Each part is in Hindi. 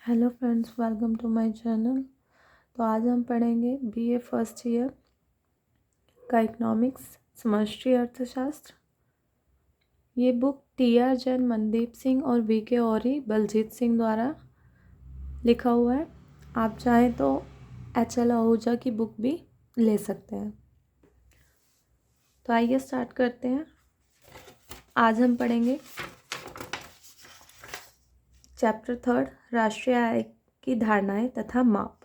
Hello friends, welcome to my channel. तो आज हम पढ़ेंगे बीए फर्स्ट ईयर का इकोनॉमिक्स समष्टि अर्थशास्त्र। ये बुक टी.आर. जैन, मनदीप सिंह और वी.के. औरी, बलजीत सिंह द्वारा लिखा हुआ है। आप चाहें तो एच.एल. आहूजा की बुक भी ले सकते हैं। तो आइए स्टार्ट करते हैं। आज हम पढ़ेंगे चैप्टर 3, राष्ट्रीय आय की धारणाएं तथा माप।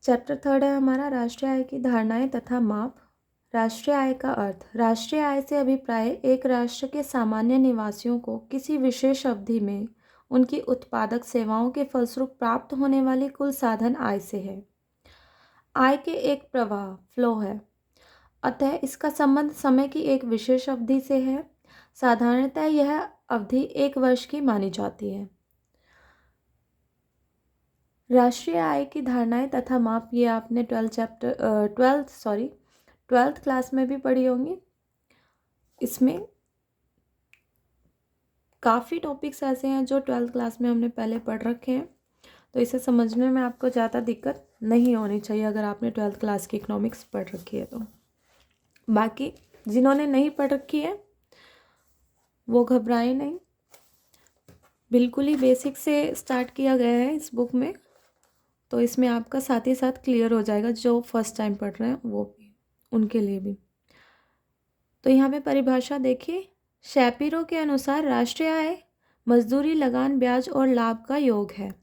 चैप्टर 3 है हमारा राष्ट्रीय आय की धारणाएं तथा माप। राष्ट्रीय आय का अर्थ। राष्ट्रीय आय से अभिप्राय एक राष्ट्र के सामान्य निवासियों को किसी विशेष अवधि में उनकी उत्पादक सेवाओं के फलस्वरूप प्राप्त होने वाली कुल साधन आय से है। आय के एक प्रवाह फ्लो है, अतः इसका संबंध समय की एक विशेष अवधि से है। साधारणतः यह अवधि 1 वर्ष की मानी जाती है। राष्ट्रीय आय की धारणाएं तथा माप, ये आपने 12th क्लास में भी पढ़ी होंगी। इसमें काफ़ी टॉपिक्स ऐसे हैं जो 12th क्लास में हमने पहले पढ़ रखे हैं, तो इसे समझने में आपको ज़्यादा दिक्कत नहीं होनी चाहिए अगर आपने 12th क्लास की इकोनॉमिक्स पढ़ रखी है तो। बाकी जिन्होंने नहीं पढ़ रखी है वो घबराएं नहीं, बिल्कुल ही बेसिक से स्टार्ट किया गया है इस बुक में, तो इसमें आपका साथ ही साथ क्लियर हो जाएगा। जो फर्स्ट टाइम पढ़ रहे हैं वो भी, उनके लिए भी। तो यहाँ पे परिभाषा देखिए। शैपिरो के अनुसार राष्ट्रीय आय मजदूरी, लगान, ब्याज और लाभ का योग है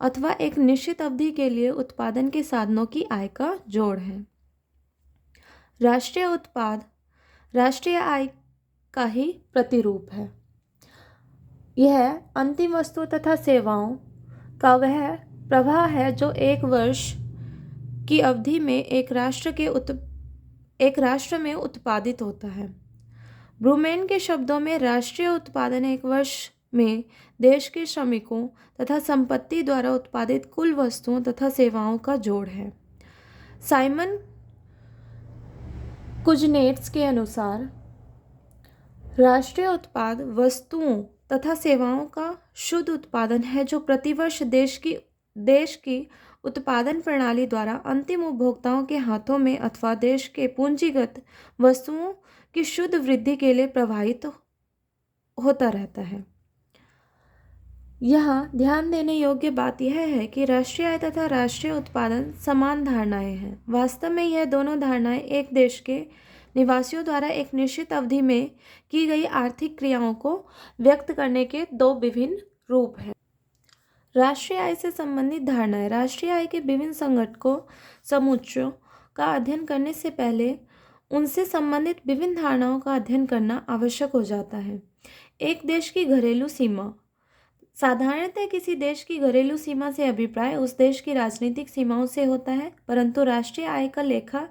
अथवा एक निश्चित अवधि के लिए उत्पादन के साधनों की आय का जोड़ है। राष्ट्रीय उत्पाद राष्ट्रीय आय का ही प्रतिरूप है। यह अंतिम वस्तु तथा सेवाओं का वह प्रवाह है जो एक वर्ष की अवधि में एक राष्ट्र में उत्पादित होता है। ब्रूमेन के शब्दों में राष्ट्रीय उत्पादन एक वर्ष में देश के श्रमिकों तथा संपत्ति द्वारा उत्पादित कुल वस्तुओं तथा सेवाओं का जोड़ है। साइमन कुजनेट्स के अनुसार राष्ट्रीय उत्पाद वस्तुओं तथा सेवाओं का शुद्ध उत्पादन है जो प्रतिवर्ष देश की उत्पादन प्रणाली द्वारा अंतिम उपभोक्ताओं के हाथों में अथवा देश के पूंजीगत वस्तुओं की शुद्ध वृद्धि के लिए प्रवाहित होता रहता है। यहाँ ध्यान देने योग्य बात यह है कि राष्ट्रीय आय तथा राष्ट्रीय उत्पादन समान धारणाएं हैं। वास्तव में यह दोनों धारणाएं एक देश के निवासियों द्वारा एक निश्चित अवधि में की गई आर्थिक क्रियाओं को व्यक्त करने के दो विभिन्न रूप हैं। राष्ट्रीय आय से संबंधित धारणाएं। राष्ट्रीय आय के विभिन्न संघटकों समुच्चयों का अध्ययन करने से पहले उनसे संबंधित विभिन्न धारणाओं का अध्ययन करना आवश्यक हो जाता है। एक देश की घरेलू सीमा। साधारणतः किसी देश की घरेलू सीमा से अभिप्राय उस देश की राजनीतिक सीमाओं से होता है, परंतु राष्ट्रीय आय का लेखा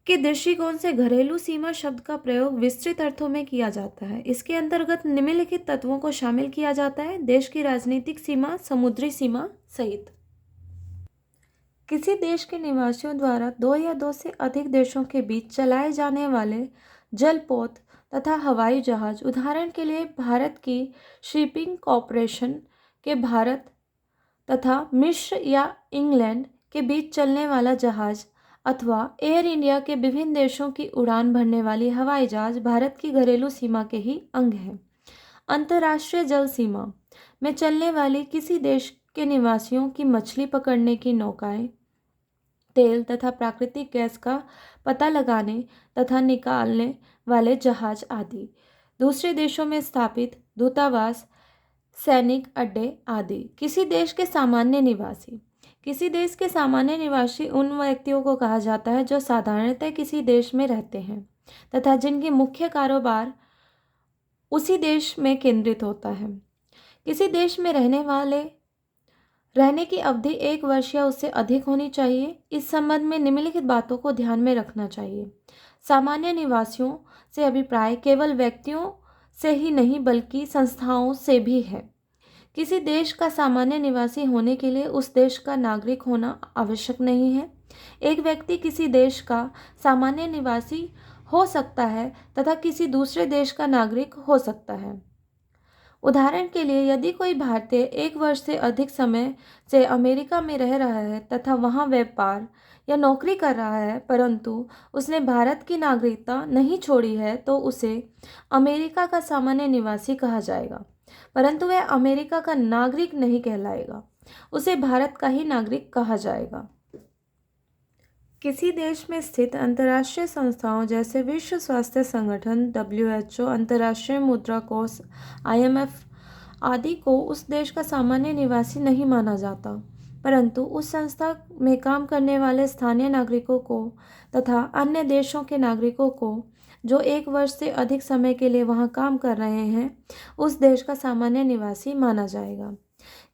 के दृष्टिकोण से घरेलू सीमा शब्द का प्रयोग विस्तृत अर्थों में किया जाता है। इसके अंतर्गत निम्नलिखित तत्वों को शामिल किया जाता है: देश की राजनीतिक सीमा, समुद्री सीमा सहित। किसी देश के निवासियों द्वारा दो या दो से अधिक देशों के बीच चलाए जाने वाले जलपोत तथा हवाई जहाज। उदाहरण के लिए भारत की शिपिंग कॉरपोरेशन के भारत तथा मिस्र या इंग्लैंड के बीच चलने वाला जहाज अथवा एयर इंडिया के विभिन्न देशों की उड़ान भरने वाली हवाई जहाज भारत की घरेलू सीमा के ही अंग हैं। अंतर्राष्ट्रीय जल सीमा में चलने वाली किसी देश के निवासियों की मछली पकड़ने की नौकाएं, तेल तथा प्राकृतिक गैस का पता लगाने तथा निकालने वाले जहाज आदि। दूसरे देशों में स्थापित दूतावास, सैनिक अड्डे आदि। किसी देश के सामान्य निवासी। किसी देश के सामान्य निवासी उन व्यक्तियों को कहा जाता है जो साधारणतः किसी देश में रहते हैं तथा जिनकी मुख्य कारोबार उसी देश में केंद्रित होता है। किसी देश में रहने की अवधि 1 वर्ष या उससे अधिक होनी चाहिए। इस संबंध में निम्नलिखित बातों को ध्यान में रखना चाहिए। सामान्य निवासियों से अभिप्राय केवल व्यक्तियों से ही नहीं बल्कि संस्थाओं से भी है। किसी देश का सामान्य निवासी होने के लिए उस देश का नागरिक होना आवश्यक नहीं है। एक व्यक्ति किसी देश का सामान्य निवासी हो सकता है तथा किसी दूसरे देश का नागरिक हो सकता है। उदाहरण के लिए, यदि कोई भारतीय 1 वर्ष से अधिक समय से अमेरिका में रह रहा है तथा वहां व्यापार या नौकरी कर रहा है, परंतु उसने भारत की नागरिकता नहीं छोड़ी है, तो उसे अमेरिका का सामान्य निवासी कहा जाएगा, परंतु वह अमेरिका का नागरिक नहीं कहलाएगा। उसे भारत का ही नागरिक कहा जाएगा। किसी देश में स्थित अंतर्राष्ट्रीय संस्थाओं जैसे विश्व स्वास्थ्य संगठन WHO, अंतर्राष्ट्रीय मुद्रा कोष IMF आदि को उस देश का सामान्य निवासी नहीं माना जाता, परंतु उस संस्था में काम करने वाले स्थानीय नागरिकों को तथा अन्य देशों के नागरिकों को जो 1 वर्ष से अधिक समय के लिए वहां काम कर रहे हैं, उस देश का सामान्य निवासी माना जाएगा।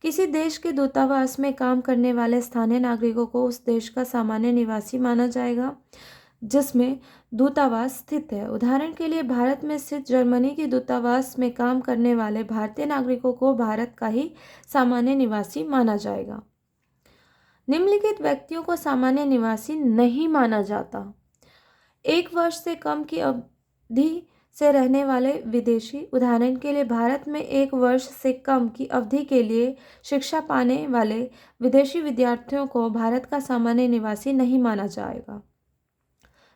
किसी देश के दूतावास में काम करने वाले स्थानीय नागरिकों को उस देश का सामान्य निवासी माना जाएगा जिसमें दूतावास स्थित है। उदाहरण के लिए, भारत में स्थित जर्मनी के दूतावास में काम करने वाले भारतीय नागरिकों को भारत का ही सामान्य निवासी माना जाएगा। निम्नलिखित व्यक्तियों को सामान्य निवासी नहीं माना जाता: 1 वर्ष से कम की अवधि से रहने वाले विदेशी। उदाहरण के लिए, भारत में 1 वर्ष से कम की अवधि के लिए शिक्षा पाने वाले विदेशी विद्यार्थियों को भारत का सामान्य निवासी नहीं माना जाएगा।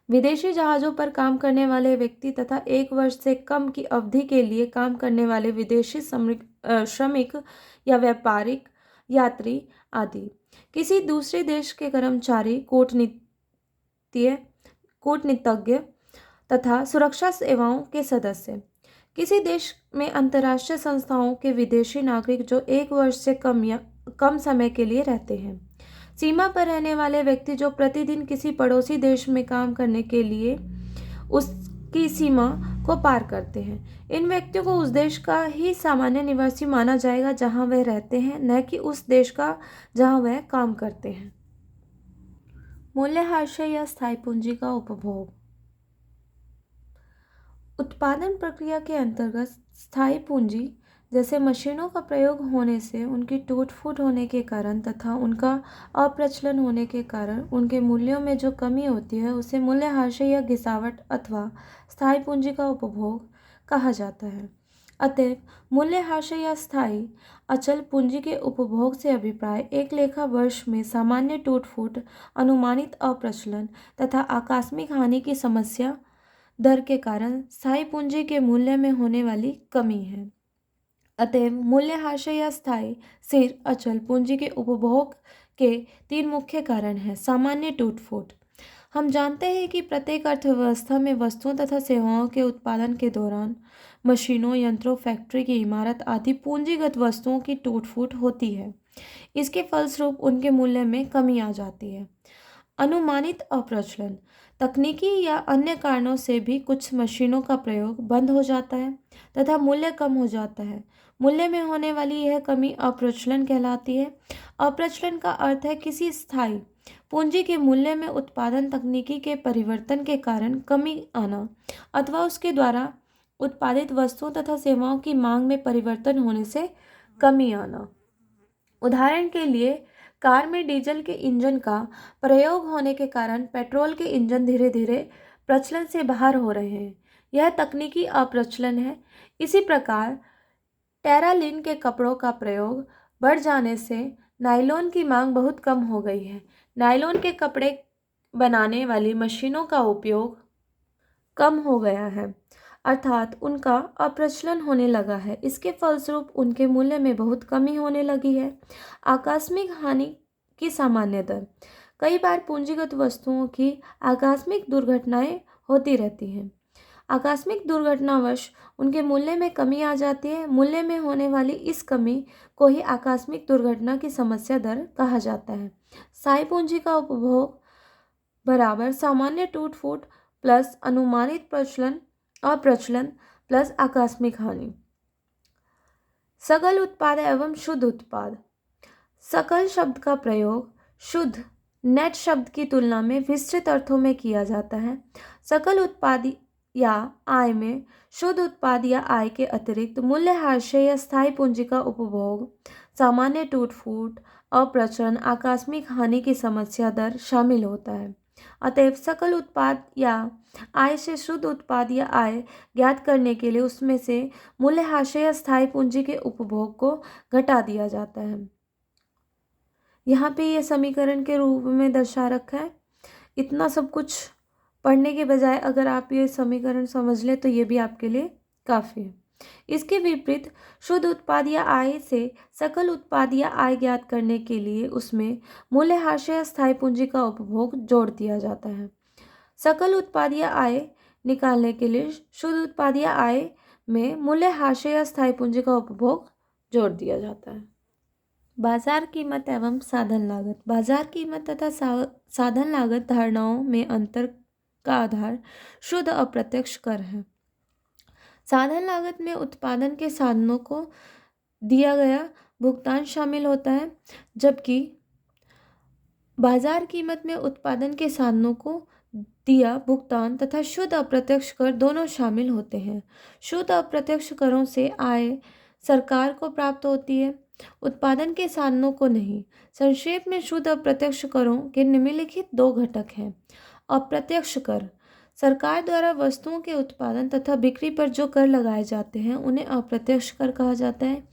विदेशी जहाज़ों पर काम करने वाले व्यक्ति तथा 1 वर्ष से कम की अवधि के लिए काम करने वाले विदेशी श्रमिक या व्यापारिक यात्री आदि। किसी दूसरे देश के कर्मचारी, कूटनीतिज्ञ तथा सुरक्षा सेवाओं के सदस्य। किसी देश में अंतर्राष्ट्रीय संस्थाओं के विदेशी नागरिक जो 1 वर्ष से कम समय के लिए रहते हैं। सीमा पर रहने वाले व्यक्ति जो प्रतिदिन किसी पड़ोसी देश में काम करने के लिए उसकी सीमा को पार करते हैं। इन व्यक्तियों को उस देश का ही सामान्य निवासी माना जाएगा जहां वह रहते हैं, न कि उस देश का जहां वह काम करते हैं। मूल्यह्रास या स्थायी पूंजी का उपभोग। उत्पादन प्रक्रिया के अंतर्गत स्थायी पूंजी जैसे मशीनों का प्रयोग होने से उनकी टूट-फूट होने के कारण तथा उनका अप्रचलन होने के कारण उनके मूल्यों में जो कमी होती है, उसे मूल्यह्रास या गिरावट अथवा स्थायी पूंजी का उपभोग कहा जाता है। अतएव मूल्यह्रास या स्थायी अचल पूंजी के उपभोग से अभिप्राय एक लेखा वर्ष में सामान्य टूट-फूट, अनुमानित अप्रचलन तथा आकस्मिक हानि की समस्या दर के कारण स्थायी पूंजी के मूल्य में होने वाली कमी है। अतएव मूल्यह्रास या स्थायी स्थिर अचल पूंजी के उपभोग के 3 मुख्य कारण हैं। सामान्य टूट-फूट। हम जानते हैं कि प्रत्येक अर्थव्यवस्था में वस्तुओं तथा सेवाओं के उत्पादन के दौरान मशीनों, यंत्रों, फैक्ट्री की इमारत आदि पूंजीगत वस्तुओं की टूट-फूट होती है। इसके फलस्वरूप उनके मूल्य में कमी आ जाती है। अनुमानित अप्रचलन। तकनीकी या अन्य कारणों से भी कुछ मशीनों का प्रयोग बंद हो जाता है तथा मूल्य कम हो जाता है। मूल्य में होने वाली यह कमी अप्रचलन कहलाती है। अप्रचलन का अर्थ है किसी स्थायी पूंजी के मूल्य में उत्पादन तकनीकी के परिवर्तन के कारण कमी आना अथवा उसके द्वारा उत्पादित वस्तुओं तथा सेवाओं की मांग में परिवर्तन होने से कमी आना। उदाहरण के लिए, कार में डीजल के इंजन का प्रयोग होने के कारण पेट्रोल के इंजन धीरे धीरे प्रचलन से बाहर हो रहे हैं। यह तकनीकी अप्रचलन है। इसी प्रकार टेरालिन के कपड़ों का प्रयोग बढ़ जाने से नायलॉन की मांग बहुत कम हो गई है। नायलॉन के कपड़े बनाने वाली मशीनों का उपयोग कम हो गया है, अर्थात उनका अप्रचलन होने लगा है। इसके फलस्वरूप उनके मूल्य में बहुत कमी होने लगी है। आकस्मिक हानि की सामान्य दर। कई बार पूंजीगत वस्तुओं की आकस्मिक दुर्घटनाएं होती रहती हैं। आकस्मिक दुर्घटनावश उनके मूल्य में कमी आ जाती है। मूल्य में होने वाली इस कमी को ही आकस्मिक दुर्घटना की समस्या दर कहा जाता है। स्थायी पूंजी का उपभोग बराबर सामान्य टूट-फूट प्लस अनुमानित अप्रचलन प्लस आकस्मिक हानि। सकल उत्पाद एवं शुद्ध उत्पाद। सकल शब्द का प्रयोग शुद्ध नेट शब्द की तुलना में विस्तृत अर्थों में किया जाता है। सकल उत्पाद या आय में शुद्ध उत्पाद या आय के अतिरिक्त मूल्यह्रास या स्थायी पूंजी का उपभोग, सामान्य टूट-फूट, अप्रचलन, आकस्मिक हानि की समस्या दर शामिल होता है। अतएव सकल उत्पाद या आय से शुद्ध उत्पाद या आय ज्ञात करने के लिए उसमें से मूल्यह्रास या स्थायी पूंजी के उपभोग को घटा दिया जाता है। यहाँ पे ये समीकरण के रूप में दर्शा रखा है। इतना सब कुछ पढ़ने के बजाय अगर आप ये समीकरण समझ लें तो ये भी आपके लिए काफ़ी है। इसके विपरीत शुद्ध उत्पाद या आय से सकल उत्पाद या आय ज्ञात करने के लिए उसमें मूल्यह्रास या स्थायी पूंजी का उपभोग जोड़ दिया जाता है। सकल उत्पाद या आय निकालने के लिए शुद्ध उत्पाद या आय में मूल्यह्रास या स्थायी पूंजी का उपभोग जोड़ दिया जाता है। बाजार कीमत एवं साधन लागत। बाजार कीमत तथा साधन लागत धारणाओं में अंतर का आधार शुद्ध अप्रत्यक्ष कर है। साधन लागत में उत्पादन के साधनों को दिया गया भुगतान शामिल होता है, जबकि बाजार कीमत में उत्पादन के साधनों को दिया भुगतान तथा शुद्ध अप्रत्यक्ष कर दोनों शामिल होते हैं। शुद्ध अप्रत्यक्ष करों से आय सरकार को प्राप्त होती है, उत्पादन के साधनों को नहीं। संक्षेप में शुद्ध अप्रत्यक्ष करों के निम्नलिखित दो घटक हैं। अप्रत्यक्ष कर, सरकार द्वारा वस्तुओं के उत्पादन तथा बिक्री पर जो कर लगाए जाते हैं उन्हें अप्रत्यक्ष कर कहा जाता है।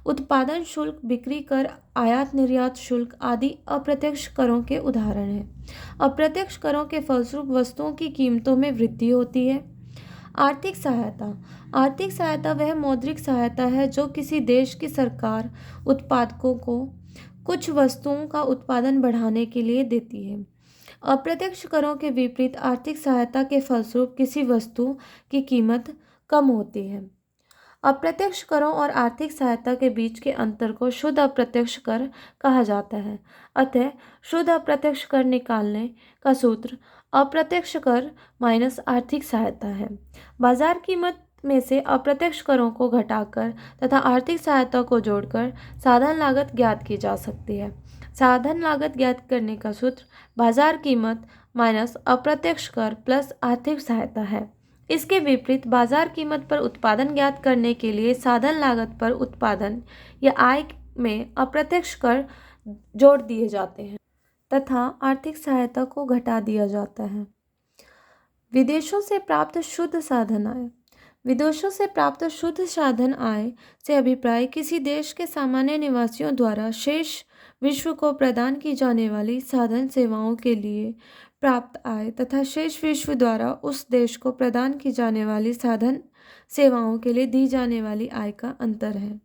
उत्पादन शुल्क, बिक्री कर, आयात निर्यात शुल्क आदि अप्रत्यक्ष करों के उदाहरण हैं। अप्रत्यक्ष करों के फलस्वरूप वस्तुओं की कीमतों में वृद्धि होती है। आर्थिक सहायता। आर्थिक सहायता वह मौद्रिक सहायता है जो किसी देश की सरकार उत्पादकों को कुछ वस्तुओं का उत्पादन बढ़ाने के लिए देती है। अप्रत्यक्ष करों के विपरीत आर्थिक सहायता के फलस्वरूप किसी वस्तु की कीमत कम होती है। अप्रत्यक्ष करों और आर्थिक सहायता के बीच के अंतर को शुद्ध अप्रत्यक्ष कर कहा जाता है। अतः शुद्ध अप्रत्यक्ष कर निकालने का सूत्र अप्रत्यक्ष कर माइनस आर्थिक सहायता है। बाजार कीमत में से अप्रत्यक्ष करों को घटाकर तथा आर्थिक सहायता को जोड़कर साधन लागत ज्ञात की जा सकती है। साधन लागत ज्ञात करने का सूत्र बाजार कीमत माइनस अप्रत्यक्ष कर प्लस आर्थिक सहायता है। इसके विपरीत बाजार कीमत पर उत्पादन ज्ञात करने के लिए साधन लागत पर उत्पादन या आय में अप्रत्यक्ष कर जोड़ दिए जाते हैं तथा आर्थिक सहायता को घटा दिया जाता है। विदेशों से प्राप्त शुद्ध साधन आय। विदेशों से प्राप्त शुद्ध साधन आय से अभिप्राय किसी देश के सामान्य निवासियों द्वारा शेष विश्व को प्रदान की जाने वाली साधन सेवाओं के लिए प्राप्त आय तथा शेष विश्व द्वारा उस देश को प्रदान की जाने वाली साधन सेवाओं के लिए दी जाने वाली आय का अंतर है।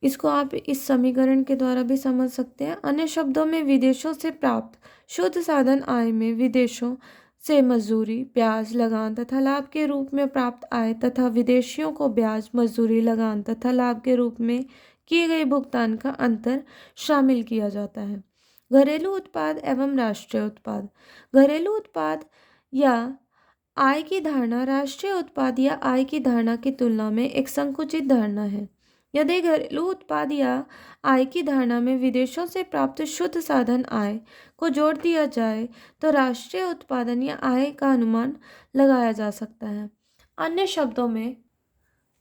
इसको आप इस समीकरण के द्वारा भी समझ सकते हैं। अन्य शब्दों में विदेशों से प्राप्त शुद्ध साधन आय में विदेशों से मजदूरी, ब्याज, लगान तथा लाभ के रूप में प्राप्त आय तथा विदेशियों को ब्याज, मजदूरी, लगान तथा लाभ के रूप में किए गए भुगतान का अंतर शामिल किया जाता है। घरेलू उत्पाद एवं राष्ट्रीय उत्पाद। घरेलू उत्पाद या आय की धारणा राष्ट्रीय उत्पाद या आय की धारणा की तुलना में एक संकुचित धारणा है। यदि घरेलू उत्पाद या आय की धारणा में विदेशों से प्राप्त शुद्ध साधन आय को जोड़ दिया जाए तो राष्ट्रीय उत्पादन या आय का अनुमान लगाया जा सकता है। अन्य शब्दों में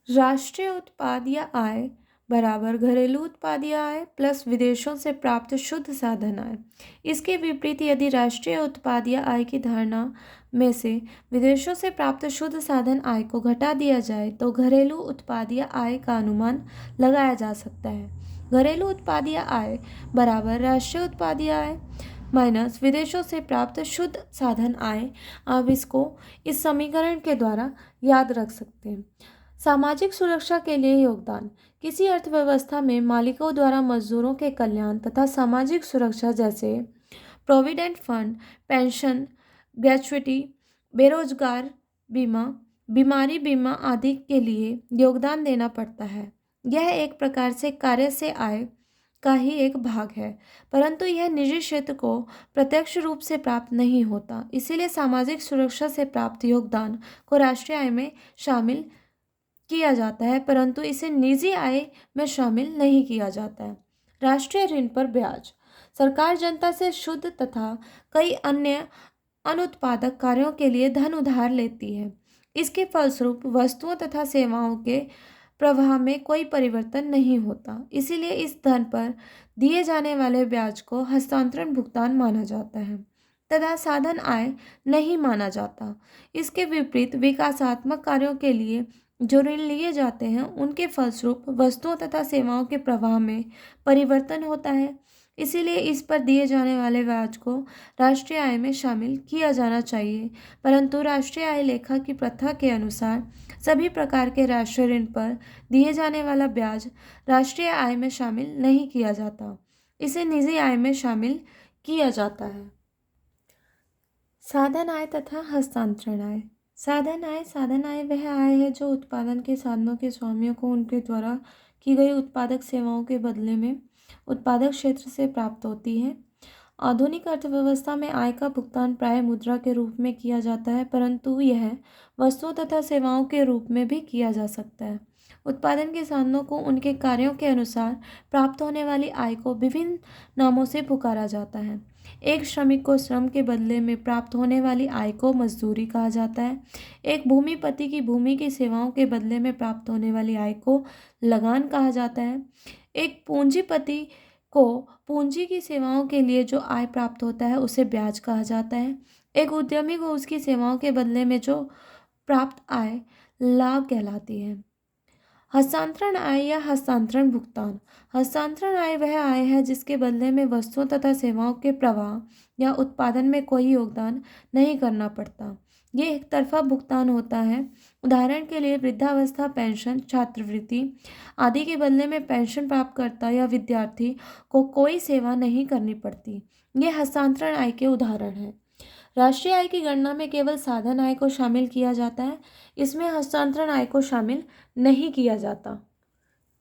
राष्ट्रीय उत्पाद या आय बराबर घरेलू उत्पाद या आय प्लस विदेशों से प्राप्त शुद्ध साधन आय। इसके विपरीत यदि राष्ट्रीय उत्पाद या आय की धारणा में से विदेशों से प्राप्त शुद्ध साधन आय को घटा दिया जाए तो घरेलू उत्पाद या आय का अनुमान लगाया जा सकता है। घरेलू उत्पाद या आय बराबर राष्ट्रीय उत्पाद या आय माइनस विदेशों से प्राप्त शुद्ध साधन आय। आप इसको इस समीकरण के द्वारा याद रख सकते हैं। सामाजिक सुरक्षा के लिए योगदान। किसी अर्थव्यवस्था में मालिकों द्वारा मजदूरों के कल्याण तथा सामाजिक सुरक्षा जैसे प्रोविडेंट फंड, पेंशन, ग्रेच्युटी, बेरोजगार बीमा, बीमारी बीमा आदि के लिए योगदान देना पड़ता है। यह एक प्रकार से कार्य से आय का ही एक भाग है, परंतु यह निजी क्षेत्र को प्रत्यक्ष रूप से प्राप्त नहीं होता। इसीलिए सामाजिक सुरक्षा से प्राप्त योगदान को राष्ट्रीय आय में शामिल किया जाता है, परंतु इसे निजी आय में शामिल नहीं किया जाता है। राष्ट्रीय ऋण पर ब्याज। सरकार जनता से शुद्ध तथा कई अन्य अनुत्पादक कार्यों के लिए धन उधार लेती है। इसके फलस्वरूप वस्तुओं तथा सेवाओं के प्रवाह में कोई परिवर्तन नहीं होता। इसीलिए इस धन पर दिए जाने वाले ब्याज को हस्तांतरण भुगतान माना जाता है तथा साधन आय नहीं माना जाता। इसके विपरीत विकासात्मक कार्यों के लिए जो ऋण लिए जाते हैं उनके फलस्वरूप वस्तुओं तथा सेवाओं के प्रवाह में परिवर्तन होता है। इसीलिए इस पर दिए जाने वाले ब्याज को राष्ट्रीय आय में शामिल किया जाना चाहिए, परंतु राष्ट्रीय आय लेखा की प्रथा के अनुसार सभी प्रकार के राष्ट्रीय ऋण पर दिए जाने वाला ब्याज राष्ट्रीय आय में शामिल नहीं किया जाता, इसे निजी आय में शामिल किया जाता है। साधन आय तथा हस्तांतरण आय। साधन आय वह आय है जो उत्पादन के साधनों के स्वामियों को उनके द्वारा की गई उत्पादक सेवाओं के बदले में उत्पादक क्षेत्र से प्राप्त होती है। आधुनिक अर्थव्यवस्था में आय का भुगतान प्राय मुद्रा के रूप में किया जाता है, परंतु यह वस्तुओं तथा सेवाओं के रूप में भी किया जा सकता है। उत्पादन के साधनों को उनके कार्यों के अनुसार प्राप्त होने वाली आय को विभिन्न नामों से पुकारा जाता है। एक श्रमिक को श्रम के बदले में प्राप्त होने वाली आय को मजदूरी कहा जाता है। एक भूमिपति की भूमि की सेवाओं के बदले में प्राप्त होने वाली आय को लगान कहा जाता है। एक पूंजीपति को पूंजी की सेवाओं के लिए जो आय प्राप्त होता है उसे ब्याज कहा जाता है। एक उद्यमी को उसकी सेवाओं के बदले में जो प्राप्त आय लाभ कहलाती है। हस्तांतरण आय या हस्तांतरण भुगतान। हस्तांतरण आय वह आय है जिसके बदले में वस्तुओं तथा सेवाओं के प्रवाह या उत्पादन में कोई योगदान नहीं करना पड़ता। ये एक तरफा भुगतान होता है। उदाहरण के लिए वृद्धावस्था पेंशन, छात्रवृत्ति आदि के बदले में पेंशन प्राप्तकर्ता या विद्यार्थी को कोई सेवा नहीं करनी पड़ती। ये हस्तांतरण आय के उदाहरण हैं। राष्ट्रीय आय की गणना में केवल साधन आय को शामिल किया जाता है, इसमें हस्तांतरण आय को शामिल नहीं किया जाता।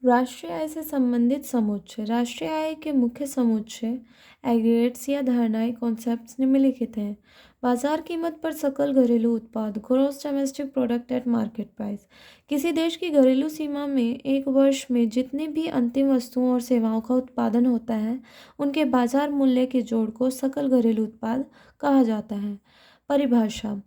राष्ट्रीय आय से संबंधित समुच्चय। राष्ट्रीय आय के मुख्य समुच्चय एग्रीगेट्स या धारणाएं कॉन्सेप्ट्स निम्नलिखित हैं। बाजार कीमत पर सकल घरेलू उत्पाद, gross domestic product at market price. किसी देश की घरेलू सीमा में एक वर्ष में जितनी भी अंतिम वस्तुओं और सेवाओं का उत्पादन होता है उनके बाजार मूल्य के जोड़ को सकल घरेलू उत्पाद कहा जाता है। परिभाषा।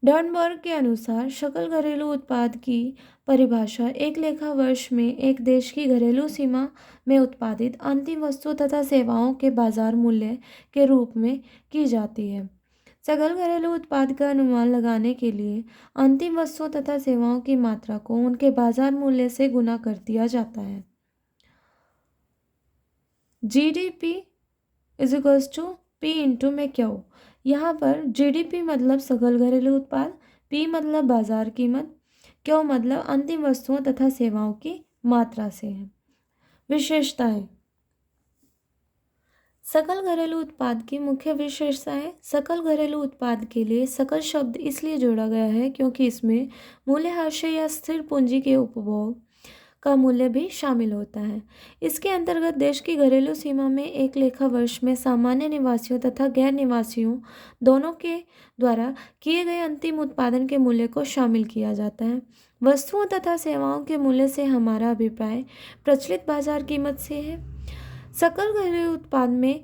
डर्नबर्ग के अनुसार सकल घरेलू उत्पाद की परिभाषा एक लेखा वर्ष में एक देश की घरेलू सीमा में उत्पादित अंतिम वस्तुओं तथा सेवाओं के बाजार मूल्य के रूप में की जाती है। सकल घरेलू उत्पाद का अनुमान लगाने के लिए अंतिम वस्तुओं तथा सेवाओं की मात्रा को उनके बाजार मूल्य से गुना कर दिया जाता है। GDP is equals to P into में क्यू। यहाँ पर GDP मतलब सकल घरेलू उत्पाद, P मतलब बाजार कीमत, क्यू मतलब अंतिम वस्तुओं तथा सेवाओं की मात्रा से है। विशेषताएं। सकल घरेलू उत्पाद की मुख्य विशेषताएं। सकल घरेलू उत्पाद के लिए सकल शब्द इसलिए जोड़ा गया है क्योंकि इसमें मूल्यह्रास या स्थिर पूंजी के उपभोग का मूल्य भी शामिल होता है। इसके अंतर्गत देश की घरेलू सीमा में एक लेखा वर्ष में सामान्य निवासियों तथा गैर निवासियों दोनों के द्वारा किए गए अंतिम उत्पादन के मूल्य को शामिल किया जाता है। वस्तुओं तथा सेवाओं के मूल्य से हमारा अभिप्राय प्रचलित बाजार कीमत से है। सकल घरेलू उत्पाद में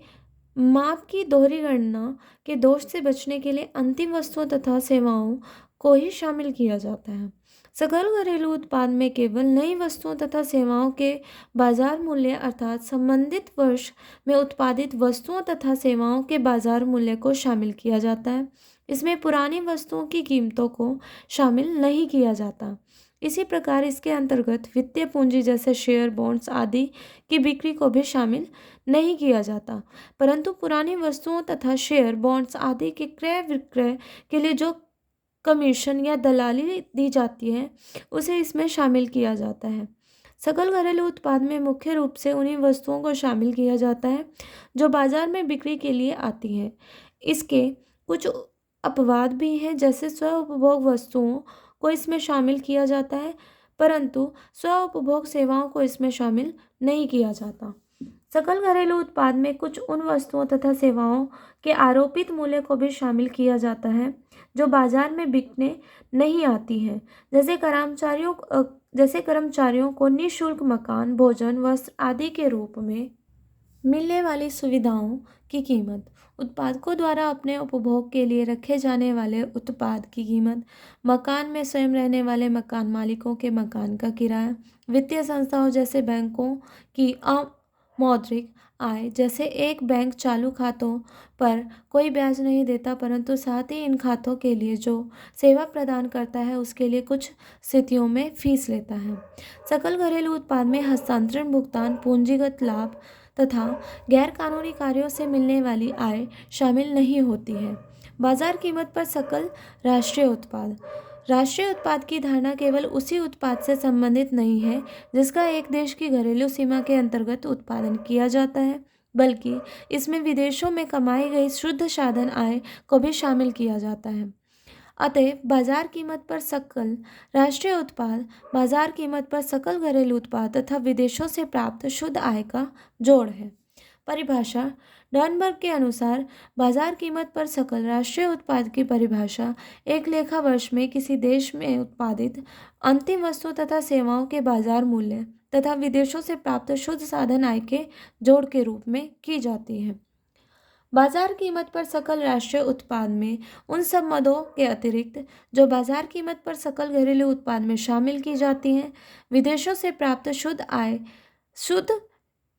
माप की दोहरी गणना के दोष से बचने के लिए अंतिम वस्तुओं तथा सेवाओं को ही शामिल किया जाता है। सकल घरेलू उत्पाद में केवल नई वस्तुओं तथा सेवाओं के बाजार मूल्य अर्थात संबंधित वर्ष में उत्पादित वस्तुओं तथा सेवाओं के बाजार मूल्य को शामिल किया जाता है। इसमें पुरानी वस्तुओं की कीमतों को शामिल नहीं किया जाता। इसी प्रकार इसके अंतर्गत वित्तीय पूंजी जैसे शेयर, बॉन्ड्स आदि की बिक्री को भी शामिल नहीं किया जाता, परंतु पुरानी वस्तुओं तथा शेयर, बॉन्ड्स आदि के क्रय विक्रय के लिए जो कमीशन या दलाली दी जाती है उसे इसमें शामिल किया जाता है। सकल घरेलू उत्पाद में मुख्य रूप से उन्हीं वस्तुओं को शामिल किया जाता है जो बाजार में बिक्री के लिए आती हैं। इसके कुछ अपवाद भी हैं, जैसे स्व उपभोग वस्तुओं को इसमें शामिल किया जाता है, परंतु स्व उपभोग सेवाओं को इसमें शामिल नहीं किया जाता। सकल घरेलू उत्पाद में कुछ उन वस्तुओं तथा सेवाओं के आरोपित मूल्य को भी शामिल किया जाता है जो बाजार में बिकने नहीं आती हैं, जैसे कर्मचारियों को निःशुल्क मकान, भोजन, वस्त्र आदि के रूप में मिलने वाली सुविधाओं की कीमत। उत्पादकों द्वारा अपने उपभोग के लिए रखे जाने वाले उत्पाद की कीमत, मकान में स्वयं रहने वाले मकान मालिकों के मकान का किराया, वित्तीय संस्थाओं जैसे बैंकों की अमौद्रिक आय, जैसे एक बैंक चालू खातों पर कोई ब्याज नहीं देता परंतु साथ ही इन खातों के लिए जो सेवा प्रदान करता है उसके लिए कुछ स्थितियों में फीस लेता है। सकल घरेलू उत्पाद में हस्तांतरण, भुगतान, पूंजीगत लाभ तथा गैर कानूनी कार्यों से मिलने वाली आय शामिल नहीं होती है। बाजार कीमत पर सकल राष्ट्रीय उत्पाद। राष्ट्रीय उत्पाद की धारणा केवल उसी उत्पाद से संबंधित नहीं है जिसका एक देश की घरेलू सीमा के अंतर्गत उत्पादन किया जाता है, बल्कि इसमें विदेशों में कमाई गई शुद्ध साधन आय को भी शामिल किया जाता है। अतः बाजार कीमत पर सकल राष्ट्रीय उत्पाद बाजार कीमत पर सकल घरेलू उत्पाद तथा विदेशों से प्राप्त शुद्ध आय का जोड़ है। परिभाषा। डर्नबर्ग के अनुसार बाजार कीमत पर सकल राष्ट्रीय उत्पाद की परिभाषा एक लेखा वर्ष में किसी देश में उत्पादित अंतिम वस्तु तथा सेवाओं के बाजार मूल्य तथा विदेशों से प्राप्त शुद्ध साधन आय के जोड़ के रूप में की जाती है। बाजार कीमत पर सकल राष्ट्रीय उत्पाद में उन सब मदों के अतिरिक्त जो बाजार कीमत पर सकल घरेलू उत्पाद में शामिल की जाती हैं, विदेशों से प्राप्त शुद्ध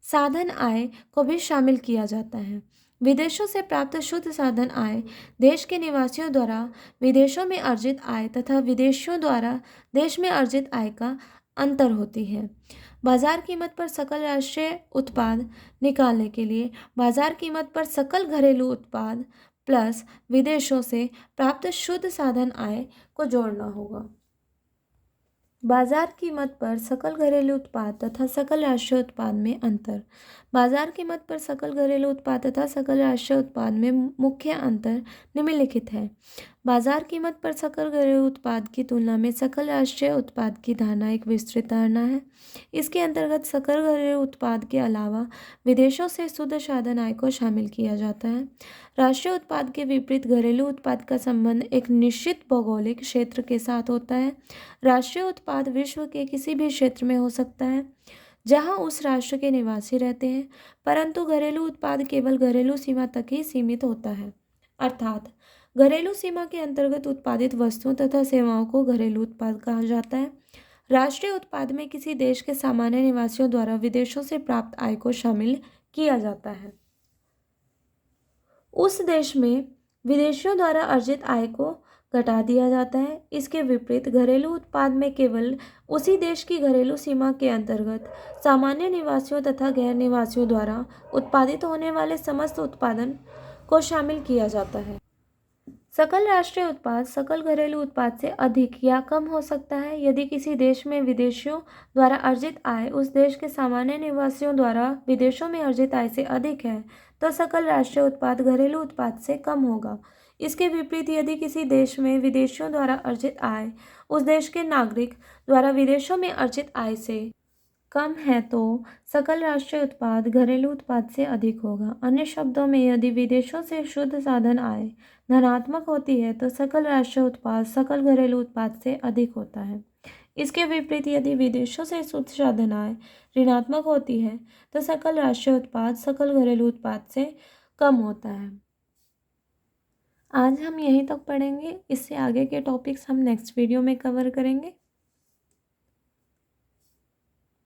साधन आय को भी शामिल किया जाता है। विदेशों से प्राप्त शुद्ध साधन आय देश के निवासियों द्वारा विदेशों में अर्जित आय तथा विदेशियों द्वारा देश में अर्जित आय का अंतर होती है। बाजार कीमत पर सकल राष्ट्रीय उत्पाद निकालने के लिए बाजार कीमत पर सकल घरेलू उत्पाद प्लस विदेशों से प्राप्त शुद्ध साधन आय को जोड़ना होगा। बाजार कीमत पर सकल घरेलू उत्पाद तथा सकल राष्ट्रीय उत्पाद में अंतर। बाजार कीमत पर सकल घरेलू उत्पाद तथा सकल राष्ट्रीय उत्पाद में मुख्य अंतर निम्नलिखित है। बाजार कीमत पर सकल घरेलू उत्पाद की तुलना में सकल राष्ट्रीय उत्पाद की धारणा एक विस्तृत धारणा है। इसके अंतर्गत सकल घरेलू उत्पाद के अलावा विदेशों से शुद्ध साधन आय को शामिल किया जाता है। राष्ट्रीय उत्पाद के विपरीत घरेलू उत्पाद का संबंध एक निश्चित भौगोलिक क्षेत्र के साथ होता है। राष्ट्रीय उत्पाद विश्व के किसी भी क्षेत्र में हो सकता है जहां उस राष्ट्र के निवासी रहते हैं, परंतु घरेलू उत्पाद केवल घरेलू सीमा तक ही सीमित होता है। अर्थात घरेलू सीमा के अंतर्गत उत्पादित वस्तुओं तथा सेवाओं को घरेलू उत्पाद कहा जाता है। राष्ट्रीय उत्पाद में किसी देश के सामान्य निवासियों द्वारा विदेशों से प्राप्त आय को शामिल किया जाता है। उस देश में विदेशियों द्वारा अर्जित आय को घटा दिया जाता है। इसके विपरीत घरेलू उत्पाद में केवल उसी देश की घरेलू सीमा के अंतर्गत सामान्य निवासियों तथा गैर निवासियों द्वारा उत्पादित होने वाले समस्त उत्पादन को शामिल किया जाता है। सकल राष्ट्रीय उत्पाद सकल घरेलू उत्पाद से अधिक या कम हो सकता है यदि किसी देश में विदेशियों द्वारा अर्जित आय उस देश के सामान्य निवासियों द्वारा विदेशों में अर्जित आय से अधिक है तो सकल राष्ट्रीय उत्पाद घरेलू उत्पाद से कम होगा। इसके विपरीत यदि किसी देश में विदेशियों द्वारा अर्जित आय उस देश के नागरिक द्वारा विदेशों में अर्जित आय से कम है तो सकल राष्ट्रीय उत्पाद घरेलू उत्पाद से अधिक होगा। अन्य शब्दों में यदि विदेशों से शुद्ध साधन आय धनात्मक होती है तो सकल राष्ट्रीय उत्पाद सकल घरेलू उत्पाद से अधिक होता है। इसके विपरीत यदि विदेशों से शुद्ध साधन आय ऋणात्मक होती है तो सकल राष्ट्रीय उत्पाद सकल घरेलू उत्पाद से कम होता है। आज हम यहीं तक पढ़ेंगे। इससे आगे के टॉपिक्स हम नेक्स्ट वीडियो में कवर करेंगे।